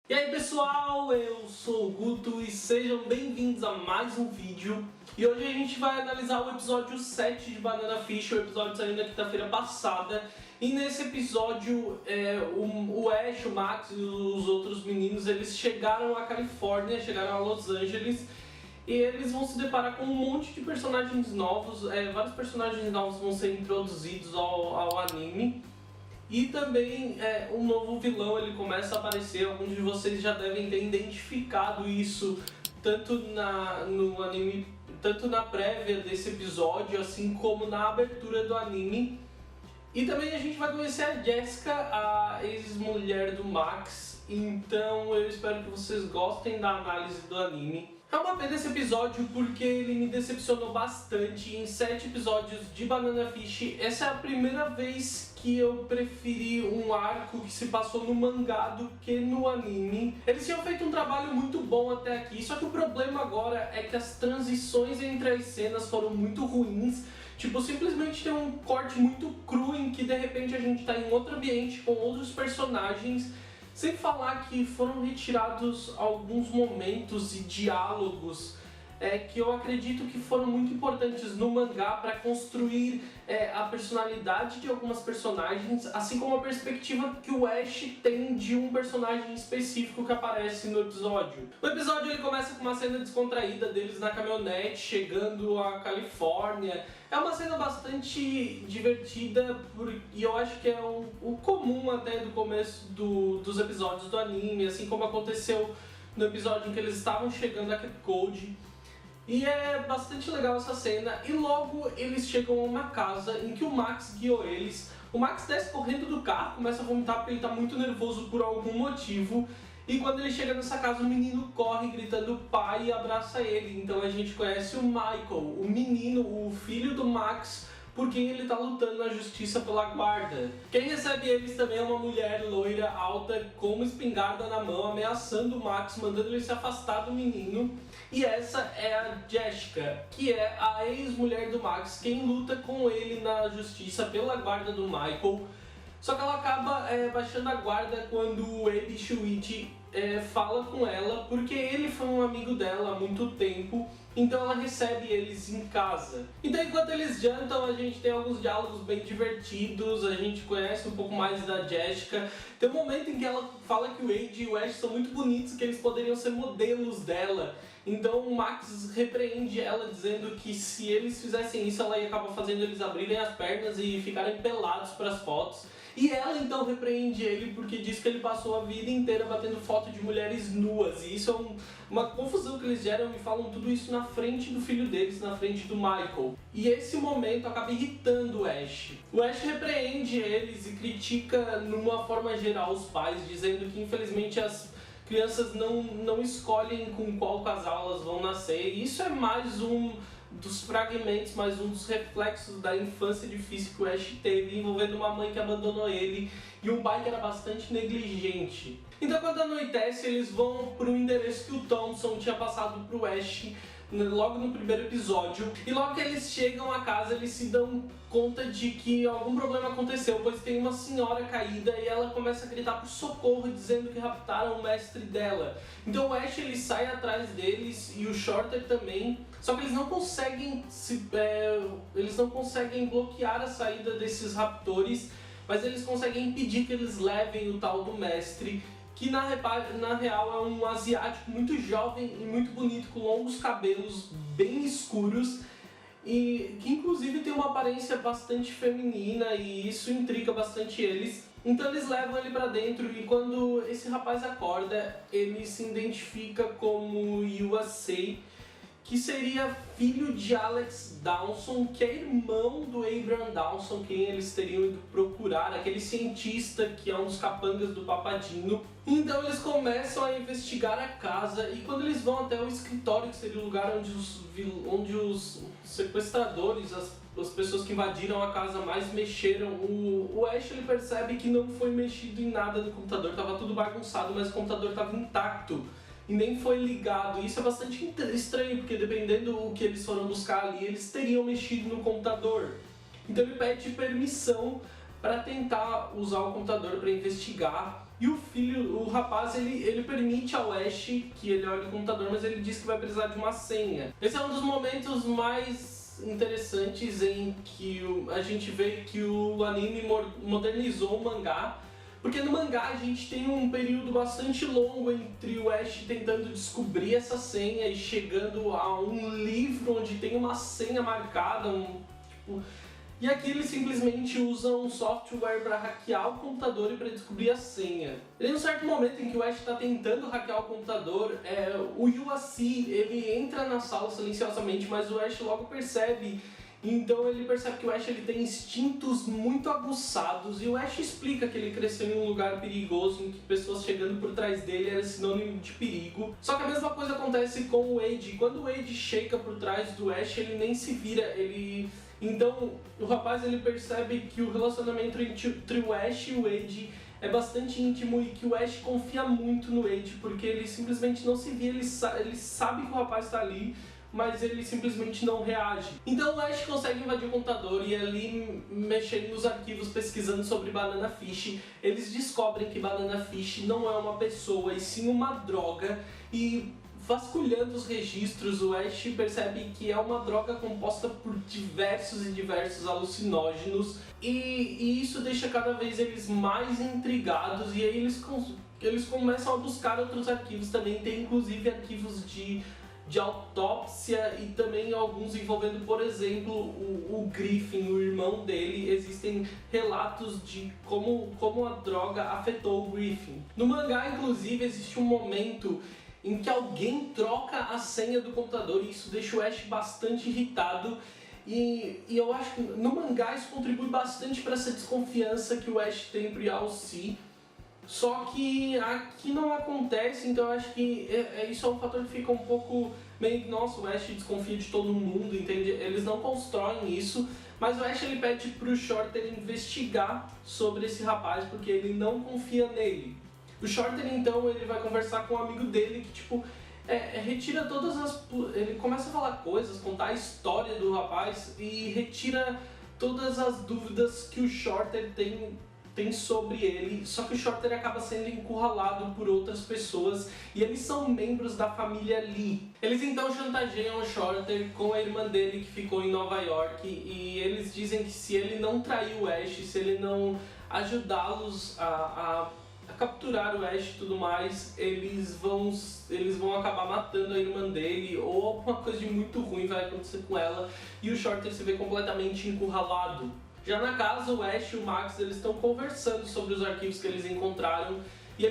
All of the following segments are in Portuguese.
E aí pessoal, eu sou o Guto e sejam bem-vindos a mais um vídeo. E hoje a gente vai analisar o episódio 7 de Banana Fish, o episódio saiu na quinta-feira passada. E nesse episódio, o Ash, o Max e os outros meninos, eles chegaram à Califórnia, chegaram a Los Angeles. E eles vão se deparar com um monte de personagens novos, vários personagens novos vão ser introduzidos ao anime. E também um novo vilão ele começa a aparecer, alguns de vocês já devem ter identificado isso tanto no anime, tanto na prévia desse episódio, assim como na abertura do anime. E também a gente vai conhecer a Jessica, a ex-mulher do Max, então eu espero que vocês gostem da análise do anime. É uma pena esse episódio porque ele me decepcionou bastante. Em 7 episódios de Banana Fish, essa é a primeira vez que eu preferi um arco que se passou no mangá do que no anime. Eles tinham feito um trabalho muito bom até aqui, só que o problema agora é que as transições entre as cenas foram muito ruins. Tipo, simplesmente tem um corte muito cru em que de repente a gente tá em outro ambiente com outros personagens. Sem falar que foram retirados alguns momentos e diálogos que eu acredito que foram muito importantes no mangá para construir a personalidade de algumas personagens, assim como a perspectiva que o Ash tem de um personagem específico que aparece no episódio. O episódio ele começa com uma cena descontraída deles na caminhonete chegando à Califórnia. É uma cena bastante divertida e eu acho que é o comum até do começo dos episódios do anime, assim como aconteceu no episódio em que eles estavam chegando a Capcode. E é bastante legal essa cena, e logo eles chegam a uma casa em que o Max guiou eles. O Max desce correndo do carro, começa a vomitar porque ele tá muito nervoso por algum motivo. E quando ele chega nessa casa, o menino corre gritando pai e abraça ele. Então a gente conhece o Michael, o menino, o filho do Max, por quem ele tá lutando na justiça pela guarda. Quem recebe eles também é uma mulher loira, alta, com uma espingarda na mão, ameaçando o Max, mandando ele se afastar do menino. E essa é a Jessica, que é a ex-mulher do Max, quem luta com ele na justiça pela guarda do Michael. Só que ela acaba baixando a guarda quando o Abe Shuichi fala com ela, porque ele foi um amigo dela há muito tempo, então ela recebe eles em casa. Então enquanto eles jantam, a gente tem alguns diálogos bem divertidos, a gente conhece um pouco mais da Jessica. Tem um momento em que ela fala que o Wade e o Ash são muito bonitos, que eles poderiam ser modelos dela. Então o Max repreende ela dizendo que se eles fizessem isso, ela ia acabar fazendo eles abrirem as pernas e ficarem pelados para as fotos. E ela então repreende ele porque diz que ele passou a vida inteira batendo foto de mulheres nuas. E isso é uma confusão que eles geram e falam tudo isso na frente do filho deles, na frente do Michael. E esse momento acaba irritando o Ash. O Ash repreende eles e critica numa forma geral os pais, dizendo que infelizmente as crianças não escolhem com qual casal elas vão nascer. E isso é mais um dos fragmentos, mais um dos reflexos da infância difícil que o Ash teve, envolvendo uma mãe que abandonou ele e um pai que era bastante negligente. Então quando anoitece, eles vão para um endereço que o Thompson tinha passado para o Ash logo no primeiro episódio. E logo que eles chegam à casa, eles se dão conta de que algum problema aconteceu, pois tem uma senhora caída e ela começa a gritar por socorro, dizendo que raptaram o mestre dela. Então o Ash ele sai atrás deles e o Shorter também, só que eles não conseguem bloquear a saída desses raptores, mas eles conseguem impedir que eles levem o tal do mestre, que na real é um asiático muito jovem e muito bonito, com longos cabelos bem escuros, e que inclusive tem uma aparência bastante feminina, e isso intriga bastante eles. Então eles levam ele pra dentro, e quando esse rapaz acorda, ele se identifica como Yuasei, que seria filho de Alex Dawson, que é irmão do Abraham Dawson, quem eles teriam ido procurar, aquele cientista que é um dos capangas do Papadino. Então eles começam a investigar a casa, e quando eles vão até o escritório, que seria o lugar onde os sequestradores, as pessoas que invadiram a casa mais mexeram, o Ash ele percebe que não foi mexido em nada no computador, estava tudo bagunçado, mas o computador estava intacto e nem foi ligado. E isso é bastante estranho, porque dependendo do que eles foram buscar ali, eles teriam mexido no computador. Então ele pede permissão para tentar usar o computador para investigar E o filho, o rapaz, ele permite ao Ash que ele olhe o computador, mas ele diz que vai precisar de uma senha. Esse é um dos momentos mais interessantes em que a gente vê que o anime modernizou o mangá. Porque no mangá a gente tem um período bastante longo entre o Ash tentando descobrir essa senha e chegando a um livro onde tem uma senha marcada, e aqui ele simplesmente usa um software para hackear o computador e para descobrir a senha. E em um certo momento em que o Ash está tentando hackear o computador, o Yuasi, ele entra na sala silenciosamente, mas o Ash logo percebe. Então ele percebe que o Ash ele tem instintos muito aguçados, e o Ash explica que ele cresceu em um lugar perigoso em que pessoas chegando por trás dele era sinônimo de perigo. Só que a mesma coisa acontece com o Wade. Quando o Wade chega por trás do Ash, ele nem se vira, Então o rapaz ele percebe que o relacionamento entre o Ash e o Wade é bastante íntimo e que o Ash confia muito no Wade, porque ele simplesmente não se vira, ele sabe que o rapaz está ali, mas ele simplesmente não reage. Então o Ash consegue invadir o computador e ali, mexendo nos arquivos, pesquisando sobre Banana Fish, eles descobrem que Banana Fish não é uma pessoa e sim uma droga, e vasculhando os registros, o Ash percebe que é uma droga composta por diversos e diversos alucinógenos, e isso deixa cada vez eles mais intrigados, e aí eles começam a buscar outros arquivos também. Tem inclusive arquivos de autópsia e também alguns envolvendo, por exemplo, o Griffin, o irmão dele. Existem relatos de como a droga afetou o Griffin. No mangá, inclusive, existe um momento em que alguém troca a senha do computador e isso deixa o Ash bastante irritado. E eu acho que no mangá isso contribui bastante para essa desconfiança que o Ash tem pro Yao-Si. Só que aqui não acontece, então eu acho que isso é um fator que fica um pouco meio que, nossa, o Ash desconfia de todo mundo, entende? Eles não constroem isso, mas o Ash ele pede pro Shorter investigar sobre esse rapaz, porque ele não confia nele. O Shorter então ele vai conversar com um amigo dele que retira todas as... Ele começa a falar coisas, contar a história do rapaz e retira todas as dúvidas que o Shorter tem sobre ele, só que o Shorter acaba sendo encurralado por outras pessoas e eles são membros da família Lee. Eles então chantageiam o Shorter com a irmã dele que ficou em Nova York, e eles dizem que se ele não trair o Ash, se ele não ajudá-los a capturar o Ash e tudo mais, eles vão acabar matando a irmã dele, ou alguma coisa de muito ruim vai acontecer com ela, e o Shorter se vê completamente encurralado. Já na casa, o Ash e o Max eles estão conversando sobre os arquivos que eles encontraram, e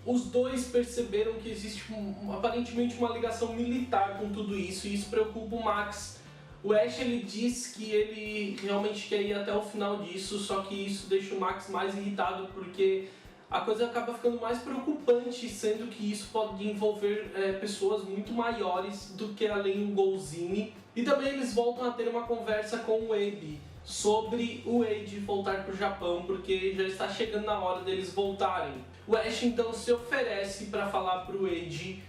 os dois perceberam que existe aparentemente uma ligação militar com tudo isso, e isso preocupa o Max. O Ash ele diz que ele realmente quer ir até o final disso, só que isso deixa o Max mais irritado, porque a coisa acaba ficando mais preocupante, sendo que isso pode envolver pessoas muito maiores do que além do Golzini. E também eles voltam a ter uma conversa com o Abe sobre o Wade voltar para o Japão, porque já está chegando na hora deles voltarem. O Ash então se oferece para falar para o Wade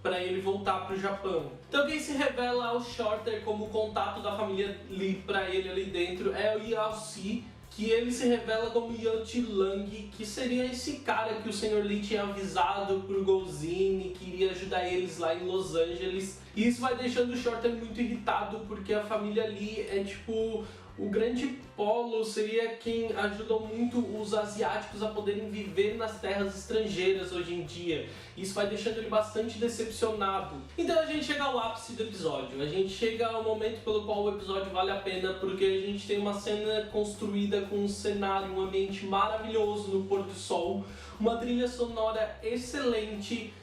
para ele voltar para o Japão. Então quem se revela ao Shorter como contato da família Lee para ele ali dentro é o Yao-Si, que ele se revela como Yanti Lang, que seria esse cara que o Sr. Lee tinha avisado pro Golzini, que iria ajudar eles lá em Los Angeles. E isso vai deixando o Shorter muito irritado, porque a família Lee é tipo o grande polo, seria quem ajudou muito os asiáticos a poderem viver nas terras estrangeiras hoje em dia. Isso vai deixando ele bastante decepcionado. Então a gente chega ao ápice do episódio, a gente chega ao momento pelo qual o episódio vale a pena, porque a gente tem uma cena construída com um cenário, um ambiente maravilhoso no pôr do sol, uma trilha sonora excelente,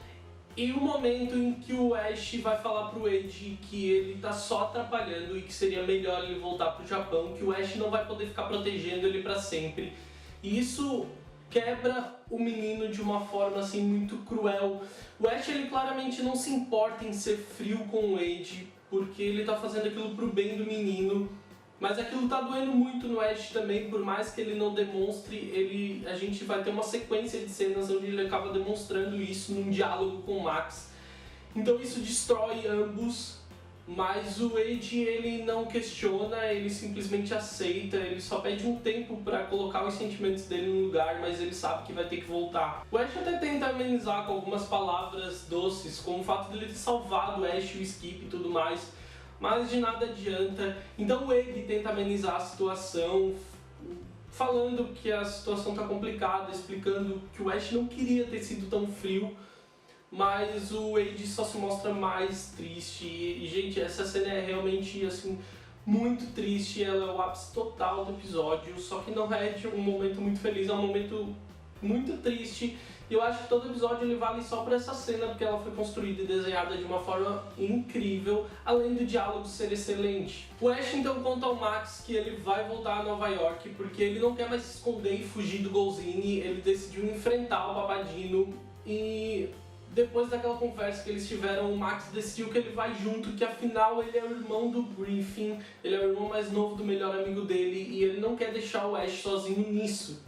e o momento em que o Ash vai falar pro Wade que ele tá só atrapalhando e que seria melhor ele voltar pro Japão, que o Ash não vai poder ficar protegendo ele pra sempre. E isso quebra o menino de uma forma assim muito cruel. O Ash ele claramente não se importa em ser frio com o Wade, porque ele tá fazendo aquilo pro bem do menino. Mas aquilo tá doendo muito no Ash também, por mais que ele não demonstre, a gente vai ter uma sequência de cenas onde ele acaba demonstrando isso num diálogo com o Max. Então isso destrói ambos, mas o Wade ele não questiona, ele simplesmente aceita, ele só pede um tempo para colocar os sentimentos dele no lugar, mas ele sabe que vai ter que voltar. O Ash até tenta amenizar com algumas palavras doces, como o fato dele ter salvado o Ash, o Skip e tudo mais, mas de nada adianta. Então o Egg tenta amenizar a situação, falando que a situação tá complicada, explicando que o Ash não queria ter sido tão frio, mas o Wade só se mostra mais triste. E, gente, essa cena é realmente, assim, muito triste. Ela é o ápice total do episódio, só que não é de um momento muito feliz, é um momento muito triste. E eu acho que todo episódio ele vale só por essa cena, porque ela foi construída e desenhada de uma forma incrível, além do diálogo ser excelente. O Ash então conta ao Max que ele vai voltar a Nova York, porque ele não quer mais se esconder e fugir do Golzini. Ele decidiu enfrentar o Papadino e... depois daquela conversa que eles tiveram, o Max decidiu que ele vai junto, que afinal ele é o irmão do Griffin, ele é o irmão mais novo do melhor amigo dele e ele não quer deixar o Ash sozinho nisso.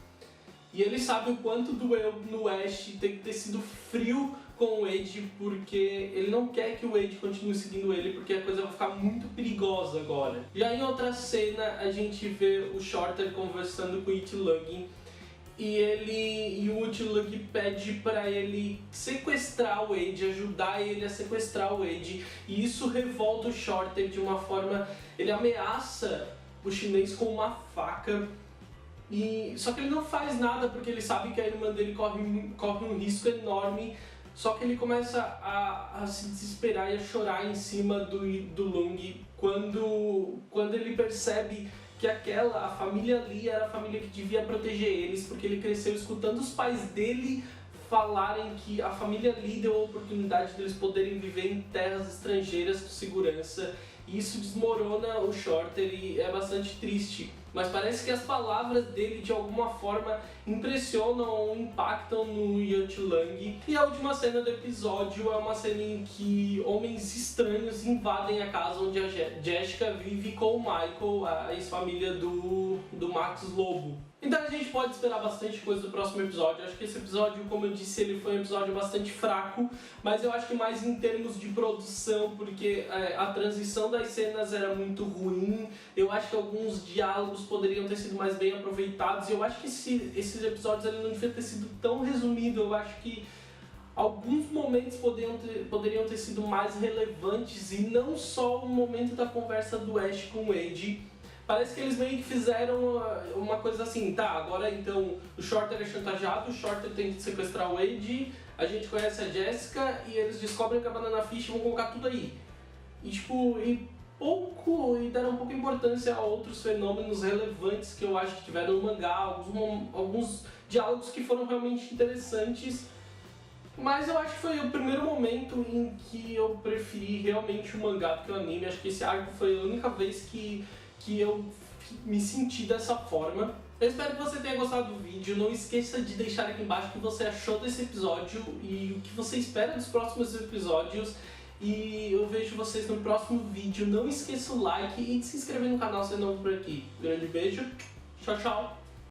E ele sabe o quanto doeu no Ash ter que ter sido frio com o Wade, porque ele não quer que o Wade continue seguindo ele, porque a coisa vai ficar muito perigosa agora. E aí em outra cena a gente vê o Shorter conversando com o Itlug, e o Itlug pede pra ele sequestrar o Wade, ajudar ele a sequestrar o Wade, e isso revolta o Shorter de uma forma... ele ameaça o chinês com uma faca, só que ele não faz nada porque ele sabe que a irmã dele corre um risco enorme, só que ele começa a se desesperar e a chorar em cima do Lung quando ele percebe que a família Lee era a família que devia proteger eles, porque ele cresceu escutando os pais dele falarem que a família Lee deu a oportunidade deles poderem viver em terras estrangeiras com segurança, e isso desmorona o Shorter e é bastante triste. Mas parece que as palavras dele de alguma forma impressionam ou impactam no Itlug. E a última cena do episódio é uma cena em que homens estranhos invadem a casa onde a Jessica vive com o Michael, a ex-família do Max Lobo. Então a gente pode esperar bastante coisa do próximo episódio. Eu acho que esse episódio, como eu disse, ele foi um episódio bastante fraco, mas eu acho que mais em termos de produção, porque a transição das cenas era muito ruim. Eu acho que alguns diálogos poderiam ter sido mais bem aproveitados. E eu acho que esses episódios ele não deviam ter sido tão resumidos. Eu acho que alguns momentos poderiam ter sido mais relevantes, e não só o momento da conversa do Ash com o Wade. Parece que eles meio que fizeram uma coisa assim, tá, agora então o Shorter é chantageado, o Shorter tem que sequestrar o Wade, a gente conhece a Jessica e eles descobrem que a Banana Fish e vão colocar tudo aí. E tipo, e deram pouca importância a outros fenômenos relevantes que eu acho que tiveram no mangá, alguns diálogos que foram realmente interessantes. Mas eu acho que foi o primeiro momento em que eu preferi realmente o mangá do que o anime. Acho que esse arco foi a única vez que eu me senti dessa forma. Eu espero que você tenha gostado do vídeo. Não esqueça de deixar aqui embaixo o que você achou desse episódio e o que você espera dos próximos episódios. E eu vejo vocês no próximo vídeo. Não esqueça o like e de se inscrever no canal se é novo por aqui. Grande beijo, tchau, tchau!